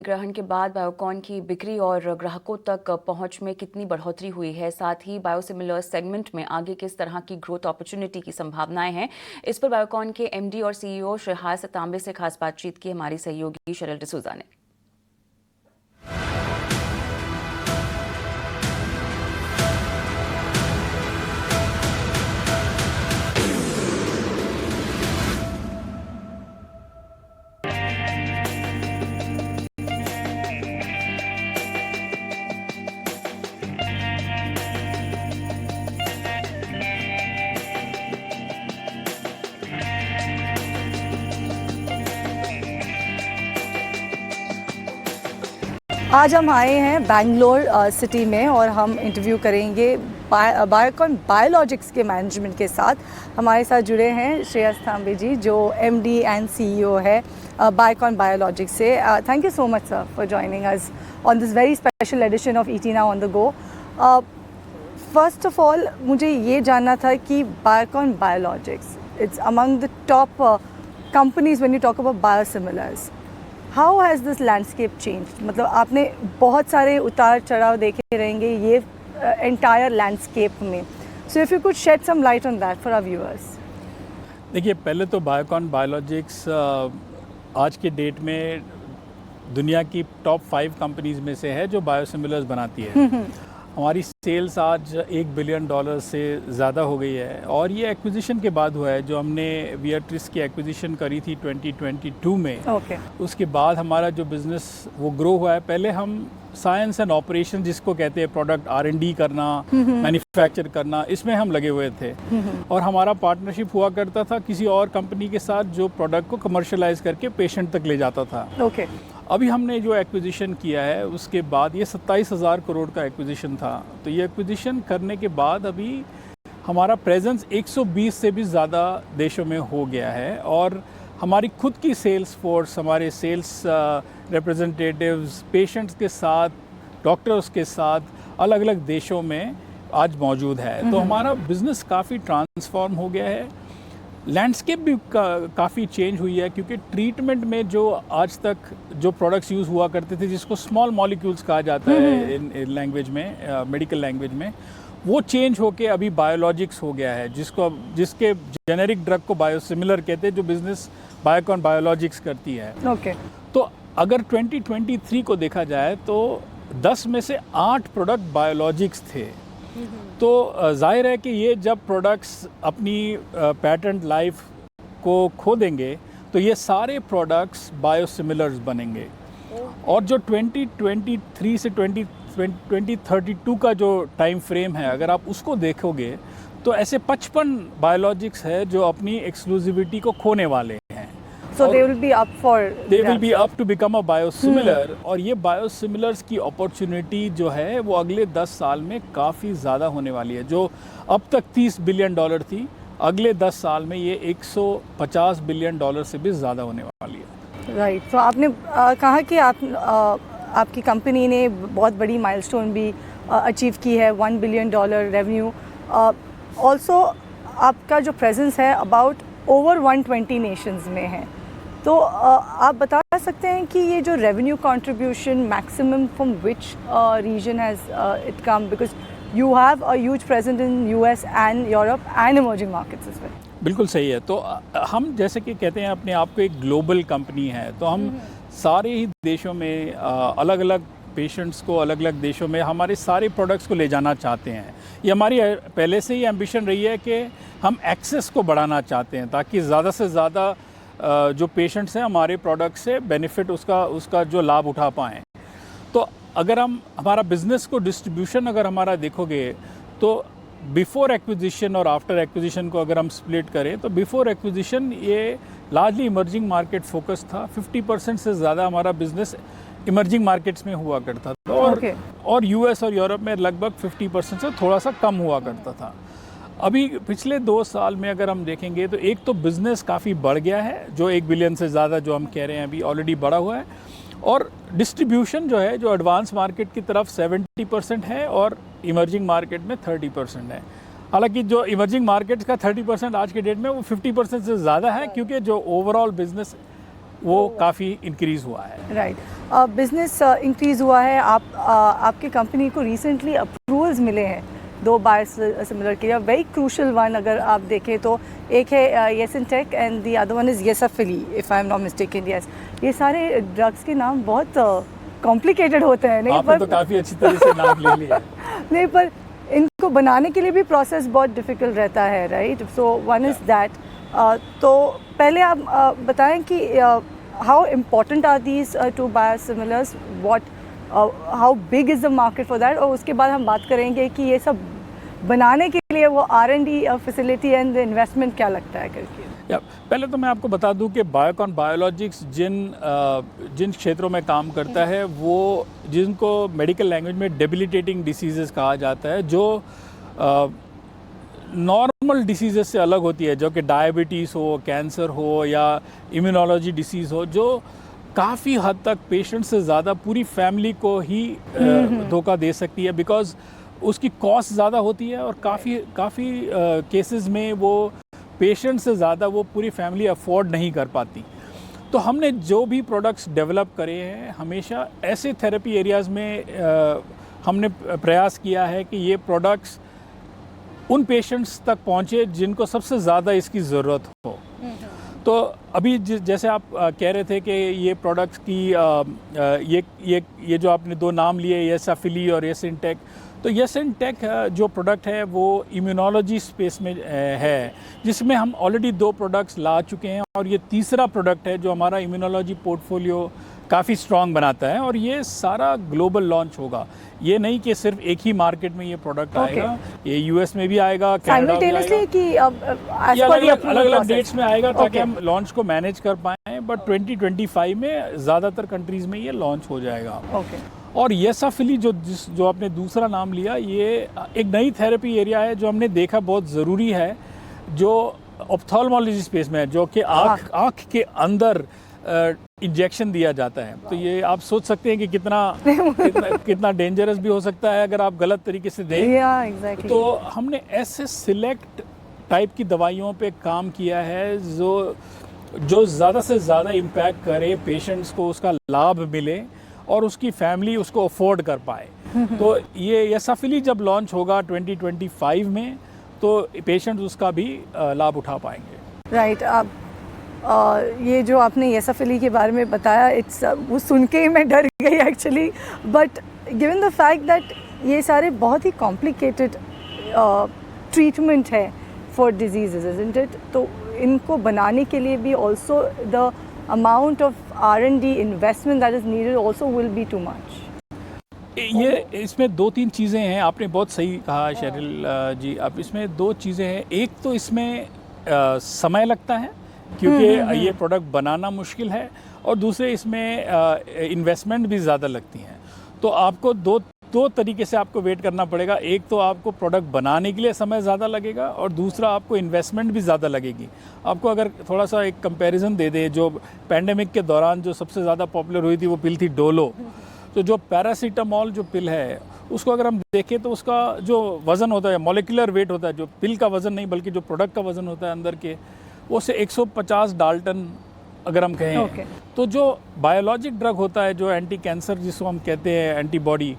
ग्रहण के बाद बायोकॉन की बिक्री और ग्राहकों तक पहुंच में कितनी बढ़ोतरी हुई है, साथ ही बायोसिमिलर सेगमेंट में आगे किस तरह की ग्रोथ अपॉर्चुनिटी की संभावनाएं हैं, इस पर बायोकॉन के एमडी और सीईओ श्रेहास तांबे से खास बातचीत की हमारी सहयोगी शरल डिसूजा ने। आज हम आए हैं बैंगलोर सिटी में और हम इंटरव्यू करेंगे बायोकॉन बायोलॉजिक्स के मैनेजमेंट के साथ। हमारे साथ जुड़े हैं श्रेहास तांबे जी, जो एमडी एंड सीईओ है बायोकॉन बायोलॉजिक्स से। Thank you so much sir for joining us on this very special edition of ET now on the go. First of all मुझे ये जानना था कि Biocon biologics it's among the top companies when you talk about biosimilars. How has this landscape changed? मतलब आपने बहुत सारे उतार चढ़ाव देखे रहेंगे ये एंटायर लैंडस्केप में। So if you could shed some light on that for our viewers. देखिए, पहले तो बायोकॉन बायोलॉजिक्स आज के डेट में दुनिया की टॉप 5 कंपनीज में से है जो बायोसिमिलर्स बनाती है। हमारी सेल्स आज $1 बिलियन से ज़्यादा हो गई है और ये एक्विजिशन के बाद हुआ है। जो हमने विएट्रिस की एक्विजिशन करी थी 2022 में, उसके बाद हमारा जो बिज़नेस वो ग्रो हुआ है। पहले हम साइंस एंड ऑपरेशन, जिसको कहते हैं प्रोडक्ट R&D करना, मैन्युफैक्चर करना, इसमें हम लगे हुए थे और हमारा पार्टनरशिप हुआ करता था किसी और कंपनी के साथ जो प्रोडक्ट को कमर्शलाइज करके पेशेंट तक ले जाता था। अभी हमने जो एक्विजिशन किया है उसके बाद, ये 27,000 करोड़ का एक्विजिशन था, तो ये एक्विजिशन करने के बाद अभी हमारा प्रेजेंस 120 से भी ज़्यादा देशों में हो गया है और हमारी खुद की सेल्स फोर्स, हमारे सेल्स रिप्रेजेंटेटिव्स पेशेंट्स के साथ, डॉक्टर्स के साथ अलग अलग देशों में आज मौजूद है। तो हमारा बिज़नेस काफ़ी ट्रांसफॉर्म हो गया है। लैंडस्केप भी काफ़ी चेंज हुई है, क्योंकि ट्रीटमेंट में जो आज तक जो प्रोडक्ट्स यूज़ हुआ करते थे, जिसको स्मॉल मॉलिक्यूल्स कहा जाता है इन लैंग्वेज में, मेडिकल लैंग्वेज में, वो चेंज होके अभी बायोलॉजिक्स हो गया है, जिसके जेनेरिक ड्रग को बायोसिमिलर कहते हैं, जो बिज़नेस बायोकॉन बायोलॉजिक्स करती है। तो अगर 2023 को देखा जाए तो 10 में से 8 प्रोडक्ट बायोलॉजिक्स थे। तो जाहिर है कि ये जब प्रोडक्ट्स अपनी पैटेंट लाइफ को खो देंगे तो ये सारे प्रोडक्ट्स बायोसिमिलर्स बनेंगे। और जो 2023 से 2032 का जो टाइम फ्रेम है, अगर आप उसको देखोगे तो ऐसे 55 बायोलॉजिक्स है जो अपनी एक्सक्लूसिविटी को खोने वाले हैं। So they will be up to become a biosimilar। और ये बायोसिमिलर्स की अपॉर्चुनिटी जो है वो अगले 10 साल में काफ़ी ज़्यादा होने वाली है। जो अब तक $30 बिलियन थी, अगले 10 साल में ये $150 बिलियन से भी ज़्यादा होने वाली है। राइट। तो आपने कहा कि आपकी कंपनी ने बहुत बड़ी माइलस्टोन भी अचीव की है, $1 बिलियन रेवेन्यू। ऑल्सो आपका जो प्रेजेंस है अबाउट ओवर 120 नेशंस में है। तो आप बता सकते हैं कि ये जो revenue contribution maximum from which region has it come, because you have a huge presence in US and Europe and emerging markets as well. बिल्कुल सही है। तो हम जैसे कि कहते हैं अपने आप को एक ग्लोबल कंपनी है, तो हम सारे ही देशों में अलग अलग पेशेंट्स को अलग अलग देशों में हमारे सारे प्रोडक्ट्स को ले जाना चाहते हैं। ये हमारी पहले से ही एम्बिशन रही है कि हम एक्सेस को बढ़ाना चाहते हैं, ताकि ज़्यादा से ज़्यादा जो पेशेंट्स हैं हमारे प्रोडक्ट से बेनिफिट उसका जो लाभ उठा पाएँ। तो अगर हम हमारा बिज़नेस को डिस्ट्रीब्यूशन अगर हमारा देखोगे तो बिफ़ोर एक्विजिशन और आफ्टर एक्विजिशन को अगर हम स्प्लिट करें तो बिफ़ोर एक्विजिशन ये लार्जली इमर्जिंग मार्केट फोकस था। 50% से ज़्यादा हमारा बिज़नेस इमर्जिंग मार्केट्स में हुआ करता था और US और यूरोप में लगभग 50% से थोड़ा सा कम हुआ करता था। अभी पिछले 2 साल में अगर हम देखेंगे तो एक तो बिज़नेस काफ़ी बढ़ गया है, जो 1 बिलियन से ज़्यादा जो हम कह रहे हैं अभी ऑलरेडी बढ़ा हुआ है, और डिस्ट्रीब्यूशन जो है जो एडवांस मार्केट की तरफ 70% है और इमर्जिंग मार्केट में 30% है। हालांकि जो इमर्जिंग मार्केट्स का 30% आज के डेट में वो 50% से ज़्यादा है, क्योंकि जो ओवरऑल बिज़नेस वो काफ़ी इंक्रीज़ हुआ है। राइट, बिजनेस इंक्रीज़ हुआ है। आपकी कंपनी को रिसेंटली अप्रूवल्स मिले हैं 2 बायोसिमिलर के, वेरी क्रूशल वन अगर आप देखें तो। एक है येसेंटेक and the other one is येसाफिली, if I am not mistaken. Yes, ये सारे ड्रग्स के नाम बहुत कॉम्प्लिकेटेड होते हैं, नहीं? आपने तो काफ़ी अच्छी तरह से नाम ले लिया। नहीं, पर इनको बनाने के लिए भी प्रोसेस बहुत डिफ़िकल्ट रहता है, right? So one is that. तो पहले आप बताएं कि how important are these 2 biosimilars, what how big is the market for that, और उसके बाद हम बात करेंगे कि ये सब बनाने के लिए वो R&D फैसिलिटी एंड इन्वेस्टमेंट क्या लगता है करके। पहले तो मैं आपको बता दूं कि बायोकॉन बायोलॉजिक्स जिन क्षेत्रों में काम करता है, वो जिनको मेडिकल लैंग्वेज में डेबिलिटेटिंग डिसीजेस कहा जाता है, जो नॉर्मल डिसीजेस से अलग होती है, जो कि डायबिटीज़ हो, कैंसर हो या इम्यूनोलॉजी डिसीज़ हो, जो काफ़ी हद तक पेशेंट से ज़्यादा पूरी फैमिली को ही धोखा दे सकती है, बिकॉज़ उसकी कॉस्ट ज़्यादा होती है और काफ़ी केसेस में वो पेशेंट से ज़्यादा वो पूरी फैमिली अफोर्ड नहीं कर पाती। तो हमने जो भी प्रोडक्ट्स डेवलप करे हैं, हमेशा ऐसे थेरेपी एरियाज़ में हमने प्रयास किया है कि ये प्रोडक्ट्स उन पेशेंट्स तक पहुँचे जिनको सबसे ज़्यादा इसकी ज़रूरत हो। तो अभी जैसे आप कह रहे थे कि ये प्रोडक्ट्स की ये जो आपने 2 नाम लिए, येसाफिली और येसेंटेक, तो येसेंटेक जो प्रोडक्ट है वो इम्यूनोलॉजी स्पेस में है, जिसमें हम ऑलरेडी 2 प्रोडक्ट्स ला चुके हैं, और ये तीसरा प्रोडक्ट है जो हमारा इम्यूनोलॉजी पोर्टफोलियो काफ़ी स्ट्रॉन्ग बनाता है, और ये सारा ग्लोबल लॉन्च होगा। ये नहीं कि सिर्फ एक ही मार्केट में ये प्रोडक्ट आएगा, ये यूएस में भी आएगा, कनाडा में आएगा, कि अलग-अलग डेट्स में आएगा, ताकि हम लॉन्च को मैनेज कर पाएँ। बट 2025 में ज़्यादातर कंट्रीज़ में ये लॉन्च हो जाएगा। और येसाफिली जो आपने दूसरा नाम लिया, ये एक नई थेरेपी एरिया है जो हमने देखा बहुत ज़रूरी है, जो ऑप्थेल्मोलॉजी स्पेस में है, जो कि आँख के अंदर इंजेक्शन दिया जाता है। तो ये आप सोच सकते हैं कि कितना डेंजरस भी हो सकता है अगर आप गलत तरीके से दें। exactly. तो हमने ऐसे सिलेक्ट टाइप की दवाइयों पे काम किया है जो ज़्यादा से ज़्यादा इम्पैक्ट करे, पेशेंट्स को उसका लाभ मिले और उसकी फैमिली उसको अफोर्ड कर पाए। तो ये येसाफिली जब लॉन्च होगा 2025 में, तो पेशेंट्स उसका भी लाभ उठा पाएंगे। राइट, अब ये जो आपने येसाफिली के बारे में बताया, वो सुन के ही मैं डर गई actually. But given the fact that ये सारे बहुत ही कॉम्प्लिकेटेड ट्रीटमेंट है फॉर डिजीजेज, इजंट इट? तो इनको बनाने के लिए भी also the amount of R&D investment that is needed also will be too much. ये इसमें 2-3 चीज़ें हैं, आपने बहुत सही कहा शेरिल जी। अब इसमें 2 चीज़ें हैं। एक तो इसमें समय लगता है, क्योंकि ये प्रोडक्ट बनाना मुश्किल है, और दूसरे इसमें इन्वेस्टमेंट भी ज़्यादा लगती हैं। तो आपको दो तरीके से आपको वेट करना पड़ेगा। एक तो आपको प्रोडक्ट बनाने के लिए समय ज़्यादा लगेगा, और दूसरा आपको इन्वेस्टमेंट भी ज़्यादा लगेगी। आपको अगर थोड़ा सा एक कंपैरिजन दे दे, जो पैंडेमिक के दौरान जो सबसे ज़्यादा पॉपुलर हुई थी वो पिल थी डोलो। तो जो पैरासीटामोल जो पिल है, उसको अगर हम देखें तो उसका जो वज़न होता है, मॉलिक्यूलर वेट होता है, जो पिल का वज़न नहीं बल्कि जो प्रोडक्ट का वज़न होता है अंदर के, वो से 150 डाल्टन अगर हम कहें। तो जो बायोलॉजिक ड्रग होता है, जो एंटी कैंसर जिसको हम कहते हैं एंटीबॉडी,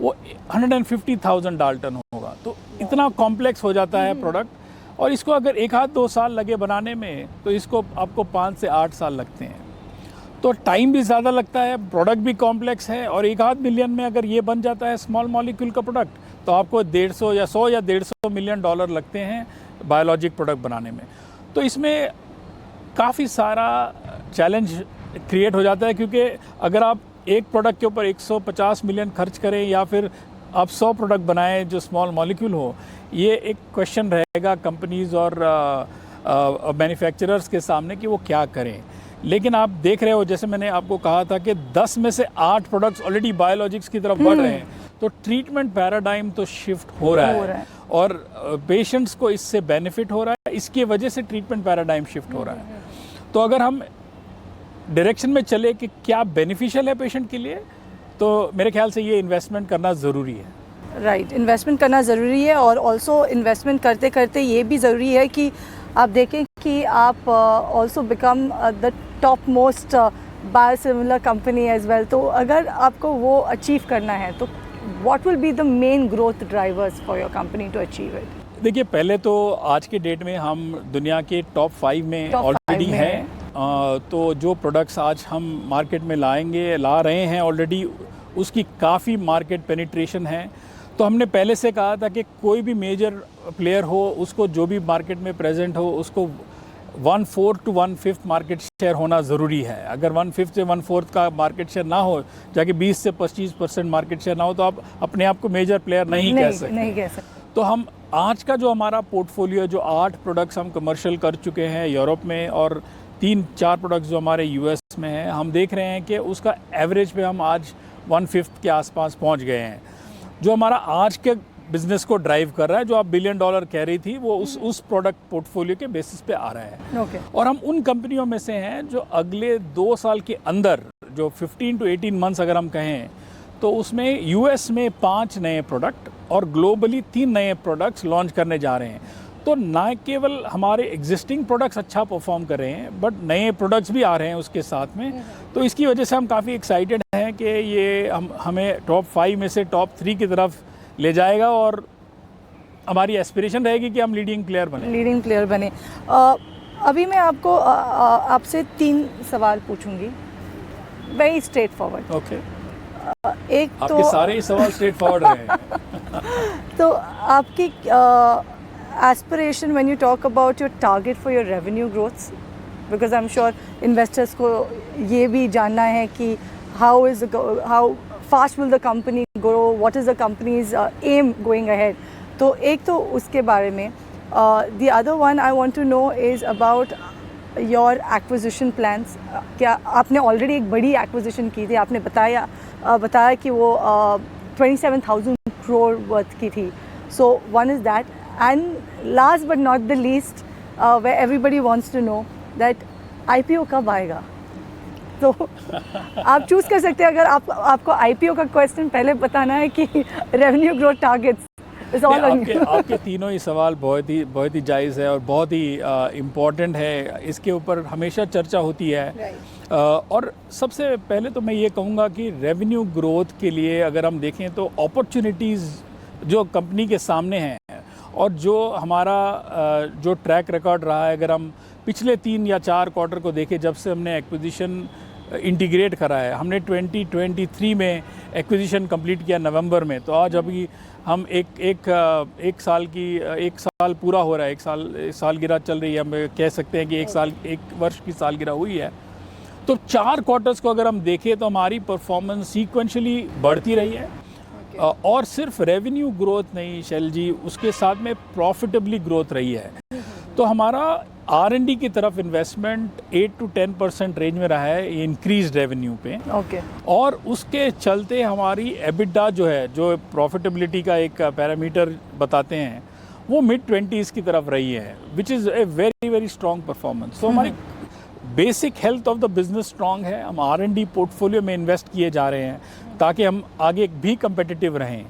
वो 150,000 डाल्टन होगा। तो इतना कॉम्प्लेक्स हो जाता है प्रोडक्ट, और इसको अगर 1-2 साल लगे बनाने में, तो इसको आपको 5 से 8 साल लगते हैं। तो टाइम भी ज़्यादा लगता है, प्रोडक्ट भी कॉम्प्लेक्स है, और 1-8 मिलियन में अगर ये बन जाता है स्मॉल मॉलिक्यूल का प्रोडक्ट, तो आपको 150 या 100 या 150 मिलियन डॉलर लगते हैं बायोलॉजिक प्रोडक्ट बनाने में। तो इसमें काफ़ी सारा चैलेंज क्रिएट हो जाता है, क्योंकि अगर आप एक प्रोडक्ट के ऊपर 150 मिलियन खर्च करें, या फिर आप 100 प्रोडक्ट बनाएं जो स्मॉल मॉलिक्यूल हो, ये एक क्वेश्चन रहेगा कंपनीज़ और मैन्युफैक्चरर्स के सामने कि वो क्या करें। लेकिन आप देख रहे हो, जैसे मैंने आपको कहा था कि 10 में से 8 प्रोडक्ट्स ऑलरेडी बायोलॉजिक्स की तरफ बढ़ रहे हैं। तो ट्रीटमेंट पैराडाइम तो शिफ्ट हो रहा है, और पेशेंट्स को इससे बेनिफिट हो रहा है, इसकी वजह से ट्रीटमेंट पैराडाइम शिफ्ट हो रहा है। तो अगर हम डायरेक्शन में चले कि क्या बेनिफिशियल है पेशेंट के लिए, तो मेरे ख्याल से ये इन्वेस्टमेंट करना ज़रूरी है। राइट, इन्वेस्टमेंट करना ज़रूरी है, और ऑल्सो इन्वेस्टमेंट करते करते ये भी ज़रूरी है कि आप देखें कि आप also become the top most biosimilar company as well. तो अगर आपको वो अचीव करना है तो what will be the main growth drivers for your company to achieve it? देखिए, पहले तो आज के डेट में हम दुनिया के टॉप 5 में ऑलरेडी हैं। तो जो प्रोडक्ट्स आज हम मार्केट में ला रहे हैं ऑलरेडी, उसकी काफ़ी मार्केट पेनिट्रेशन है। तो हमने पहले से कहा था कि कोई भी मेजर प्लेयर हो, उसको जो भी मार्केट में प्रेजेंट हो, उसको 1/4 to 1/5 मार्केट शेयर होना ज़रूरी है। अगर 1/5 से 1/4 का मार्केट शेयर ना हो, जाके 20 से 25% मार्केट शेयर ना हो, तो आप अपने आप को मेजर प्लेयर नहीं कह सकते। तो हम आज का जो हमारा पोर्टफोलियो, जो 8 प्रोडक्ट्स हम कमर्शियल कर चुके हैं यूरोप में और 3-4 प्रोडक्ट्स जो हमारे यूएस में हैं, हम देख रहे हैं कि उसका एवरेज पे हम आज 1/5 के आसपास पहुंच गए हैं। जो हमारा आज के बिजनेस को ड्राइव कर रहा है, जो आप $1 बिलियन कह रही थी, वो उस प्रोडक्ट पोर्टफोलियो के बेसिस पे आ रहा है। और हम उन कंपनियों में से हैं जो अगले 2 साल के अंदर, जो 15 to 18 मंथ्स अगर हम कहें, तो उसमें यूएस में 5 नए प्रोडक्ट और ग्लोबली 3 नए प्रोडक्ट्स लॉन्च करने जा रहे हैं। तो ना केवल हमारे एग्जिस्टिंग प्रोडक्ट्स अच्छा परफॉर्म कर रहे हैं, बट नए प्रोडक्ट्स भी आ रहे हैं उसके साथ में। तो इसकी वजह से हम काफ़ी एक्साइटेड हैं कि ये हमें टॉप 5 में से टॉप 3 की तरफ ले जाएगा और हमारी एस्पिरेशन रहेगी कि हम लीडिंग प्लेयर बने। अभी मैं आपसे 3 सवाल पूछूंगी, वेरी स्ट्रेट फॉरवर्ड। ओके। एक आपके तो सारे ही सवाल स्ट्रेट फॉरवर्ड हैं। तो आपकी aspiration when you talk about your target for your revenue growths, because I am sure investors को ये भी जानना है कि how fast will the company grow, what is the company's aim going ahead. तो एक तो उसके बारे में। The other one I want to know is about your acquisition plans. क्या आपने ऑलरेडी एक बड़ी एक्विजिशन की थी, आपने बताया कि वो 27,000 crore वर्थ की थी। So one is that, and last but not the least, where everybody wants to know that IPO कब आएगा। तो आप चूज़ कर सकते हैं, अगर आपको IPO का क्वेश्चन पहले बताना है कि रेवेन्यू ग्रोथ टारगेट्स। आपके तीनों ही सवाल बहुत ही जायज़ है और बहुत ही इम्पॉर्टेंट है। इसके ऊपर हमेशा चर्चा होती है। और सबसे पहले तो मैं ये कहूँगा कि रेवेन्यू ग्रोथ के लिए अगर हम देखें तो अपॉर्चुनिटीज़ जो कंपनी के सामने हैं और जो हमारा जो ट्रैक रिकॉर्ड रहा है, अगर हम पिछले 3 या 4 क्वार्टर को देखें, जब से हमने एक्विजिशन इंटीग्रेट करा है, हमने 2023 में एक्विजिशन कंप्लीट किया नवंबर में। तो आज अभी हम एक साल पूरा हो रहा है, एक सालगिरह चल रही है, हम कह सकते हैं कि एक वर्ष की सालगिरह हुई है। तो 4 क्वार्टर्स को अगर हम देखें तो हमारी परफॉर्मेंस सीक्वेंशली बढ़ती रही है। और सिर्फ रेवेन्यू ग्रोथ नहीं शैल जी, उसके साथ में प्रॉफिटेबली ग्रोथ रही है। तो हमारा R&D की तरफ इन्वेस्टमेंट 8 to 10% रेंज में रहा है इंक्रीज रेवेन्यू पे। और उसके चलते हमारी EBITDA जो है, जो प्रॉफिटेबिलिटी का एक पैरामीटर बताते हैं, वो mid-20s की तरफ रही है, which is a very very strong performance. तो हमारी basic health of the business strong है। हम R&D पोर्टफोलियो में इन्वेस्ट किए जा रहे हैं ताकि हम आगे भी कंपेटिटिव रहें,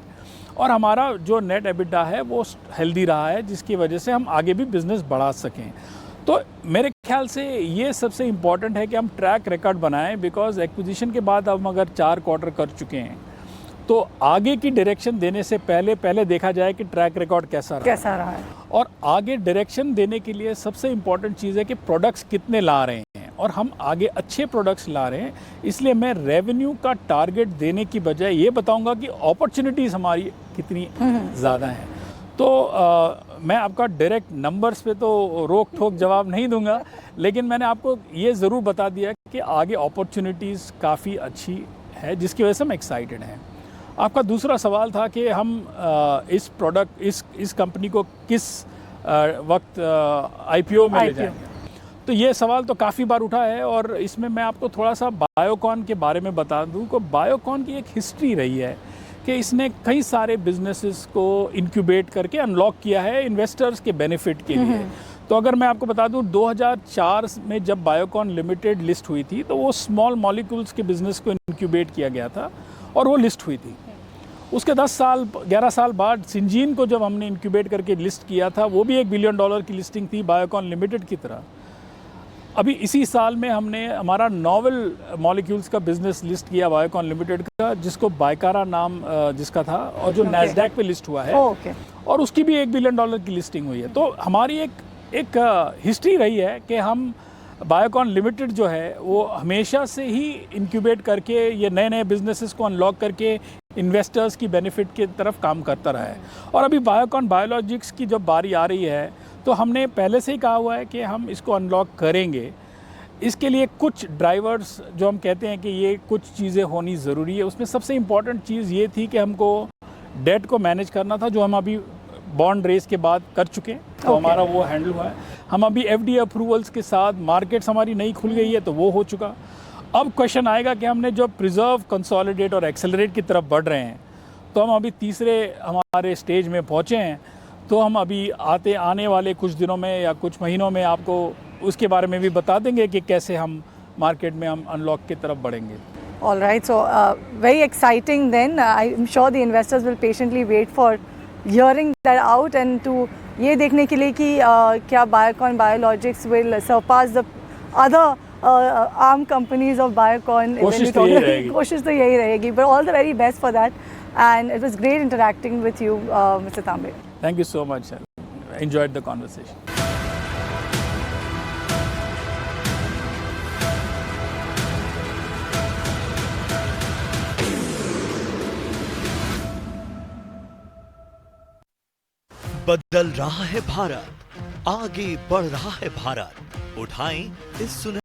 और हमारा जो नेट EBITDA है वो हेल्दी रहा है, जिसकी वजह से हम आगे भी बिजनेस बढ़ा सकें। तो मेरे ख्याल से ये सबसे इम्पॉर्टेंट है कि हम ट्रैक रिकॉर्ड बनाएं, बिकॉज एक्विजिशन के बाद हम अगर 4 क्वार्टर कर चुके हैं तो आगे की डायरेक्शन देने से पहले देखा जाए कि ट्रैक रिकॉर्ड कैसा रहा है। और आगे डायरेक्शन देने के लिए सबसे इम्पॉर्टेंट चीज़ है कि प्रोडक्ट्स कितने ला रहे हैं, और हम आगे अच्छे प्रोडक्ट्स ला रहे हैं। इसलिए मैं रेवेन्यू का टारगेट देने की बजाय ये बताऊंगा कि अपॉर्चुनिटीज़ हमारी कितनी ज़्यादा हैं। तो मैं आपका डायरेक्ट नंबर्स पे तो रोक ठोक जवाब नहीं दूंगा, लेकिन मैंने आपको ये ज़रूर बता दिया कि आगे अपॉर्चुनिटीज़ काफ़ी अच्छी है, जिसकी वजह से हम एक्साइटेड हैं। आपका दूसरा सवाल था कि हम इस कंपनी को किस वक्त IPO में ले जाएंगे। तो ये सवाल तो काफ़ी बार उठा है, और इसमें मैं आपको थोड़ा सा बायोकॉन के बारे में बता दूं कि बायोकॉन की एक हिस्ट्री रही है कि इसने कई सारे बिजनेसेस को इंक्यूबेट करके अनलॉक किया है इन्वेस्टर्स के बेनिफिट के लिए। तो अगर मैं आपको बता दूं, 2004 में जब बायोकॉन लिमिटेड लिस्ट हुई थी, तो वो स्मॉल मॉलिक्यूल्स के बिजनेस को इंक्यूबेट किया गया था और वो लिस्ट हुई थी। उसके 11 साल बाद सिंजीन को जब हमने इंक्यूबेट करके लिस्ट किया था, वो भी $1 बिलियन की लिस्टिंग थी बायोकॉन लिमिटेड की तरह। अभी इसी साल में हमने हमारा नॉवल मॉलिक्यूल्स का बिजनेस लिस्ट किया बायोकॉन लिमिटेड का, जिसको बायकारा नाम जिसका था, और जो नैस्डैक पे लिस्ट हुआ है। ओके। और उसकी भी $1 बिलियन की लिस्टिंग हुई है। तो हमारी एक हिस्ट्री रही है कि हम बायोकॉन लिमिटेड जो है वो हमेशा से ही इंक्यूबेट करके ये नए नए बिजनेसेस को अनलॉक करके इन्वेस्टर्स की बेनिफिट की तरफ काम करता रहा है। और अभी बायोकॉन बायोलॉजिक्स की जब बारी आ रही है तो हमने पहले से ही कहा हुआ है कि हम इसको अनलॉक करेंगे। इसके लिए कुछ ड्राइवर्स जो हम कहते हैं कि ये कुछ चीज़ें होनी ज़रूरी है, उसमें सबसे इम्पॉर्टेंट चीज़ ये थी कि हमको डेट को मैनेज करना था, जो हम अभी बॉन्ड रेस के बाद कर चुके हैं। तो हमारा वो हैंडल हुआ है। हम अभी FDA अप्रूवल्स के साथ, मार्केट्स हमारी नई खुल गई है तो वो हो चुका। अब क्वेश्चन आएगा कि हमने जो प्रिजर्व, कंसोलिडेट और एक्सेलरेट की तरफ बढ़ रहे हैं, तो हम अभी तीसरे हमारे स्टेज में पहुँचे हैं। तो हम अभी आने वाले कुछ दिनों में या कुछ महीनों में आपको उसके बारे में भी बता देंगे कि कैसे हम मार्केट में हम अनलॉक की तरफ बढ़ेंगे। All right, so very exciting then. I'm sure the investors will patiently wait for hearing that out and to ये देखने के लिए कि क्या Biocon Biologics will surpass the other arm companies of Biocon. कोशिश तो यही रहेगी। कोशिश तो यही रहेगी, but all the very best for that. And it was great interacting with you, Mr. Tambe. Thank you so much. I enjoyed the conversation. बदल रहा है भारत, आगे बढ़ रहा है भारत। उठाएं इस